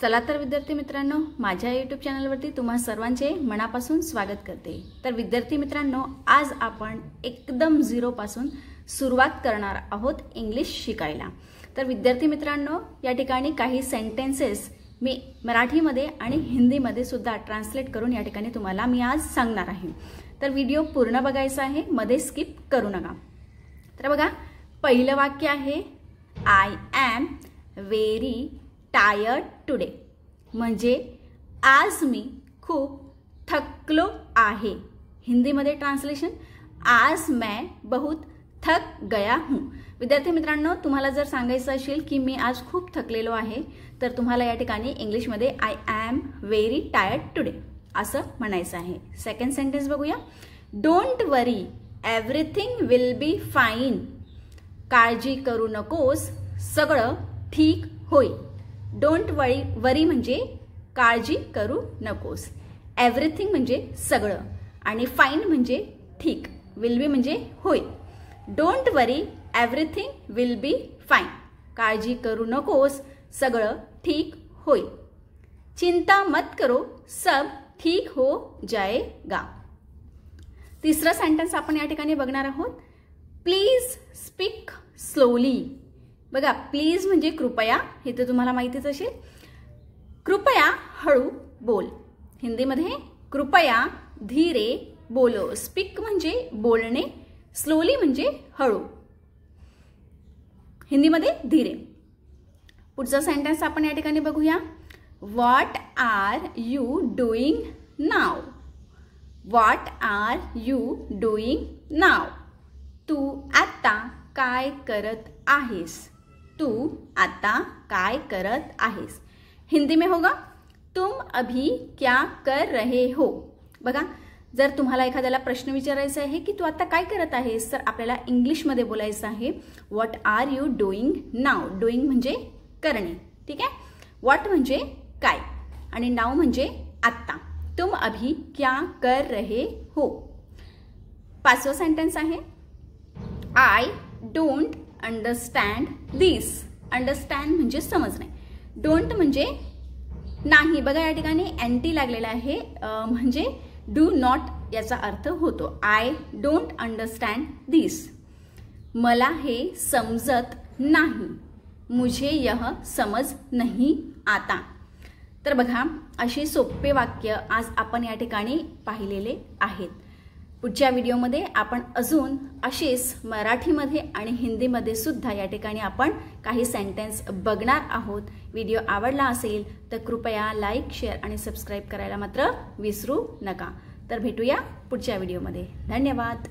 चला तर विद्यार्थी मित्रांनो, माझ्या YouTube चॅनलवरती तुम्हा सर्वांचे मनापासून स्वागत करते। तर विद्यार्थी मित्रांनो, आज आपण एकदम झिरो पासून सुरुवात करणार आहोत इंग्लिश शिकायला। तर विद्यार्थी मित्रांनो, या ठिकाणी काही सेंटेन्सेस मी मराठीमध्ये आणि हिंदीमध्ये सुद्धा ट्रान्सलेट करून या ठिकाणी तुम्हाला मी आज सांगणार आहे। तर व्हिडिओ पूर्ण बघायचा आहे, मध्ये स्किप करू नका। तर बघा, पहिलं वाक्य आहे I am very tired today, म्हणजे आज मी खूप थकलो आहे। हिंदी मध्ये ट्रांसलेशन, आज मैं बहुत थक गया हूँ। विद्यार्थी मित्रांनो, तुम्हाला जर सांगायचं असेल की मी आज खूप थकलेलो आहे, तर तुम्हाला या ठिकाणी इंग्लिश मध्ये I am very tired today असं म्हणायचं आहे। सेकंड सेंटेन्स बघूया, don't worry everything will be fine, काळजी करू नकोस सगळं ठीक होईल। डोंट वरी म्हणजे काळजी करू नकोस, एव्हरीथिंग म्हणजे सगळं आणि फाईन म्हणजे ठीक, विल बी म्हणजे होईल। Don't worry everything will be fine, काळजी करू नकोस सगळं ठीक होईल। चिंता मत करो सब ठीक हो जाएगा। तिसरा सेंटेन्स आपण या ठिकाणी बघणार आहोत, प्लीज स्पीक स्लोली। बघा, प्लीज म्हणजे कृपया, हे तर तुम्हाला माहितीच असेल। कृपया हळू बोल, हिंदीमध्ये कृपया धीरे बोलो। स्पीक म्हणजे बोलणे, स्लोली म्हणजे हळू, हिंदीमध्ये धीरे। पुढचा सेंटेन्स आपण या ठिकाणी बघूया, what are you doing now. What are you doing now, तू आता काय करत आहेस। तू आता काय करत आहेस, हिंदी में होगा तुम अभी क्या कर रहे हो। बघा, जर तुम्हाला एखाद्याला प्रश्न विचारायचा आहे की तू आता काय करत आहेस, तर आपल्याला इंग्लिश मध्ये बोलायचं आहे व्हॉट आर यू डुईंग नाव। डुईंग म्हणजे करणे, ठीक आहे। व्हॉट म्हणजे काय आणि नाव म्हणजे आता। तुम अभी क्या कर रहे हो। पाचवा सेंटेन्स आहे, I don't understand this. Understand म्हणजे समजणे, डोंट म्हणजे नाही। बघा, या ठिकाणी एंटी लागलेला आहे, म्हणजे डू नॉट याचा अर्थ होतो। आय डोंट अंडरस्टँड दिस, मला हे समजत नाही, मुझे यह समझ नहीं आता। तर बघा, अशी सोपे वाक्य आज आपण या ठिकाणी पाहिलेले आहेत। पुढच्या व्हिडिओमध्ये आपण अजून असेच मराठीमध्ये आणि हिंदीमध्ये सुद्धा या ठिकाणी आपण काही सेंटेन्स बघणार आहोत। व्हिडिओ आवडला असेल तर कृपया लाईक, शेअर आणि सबस्क्राईब करायला मात्र विसरू नका। तर भेटूया पुढच्या व्हिडिओमध्ये। धन्यवाद।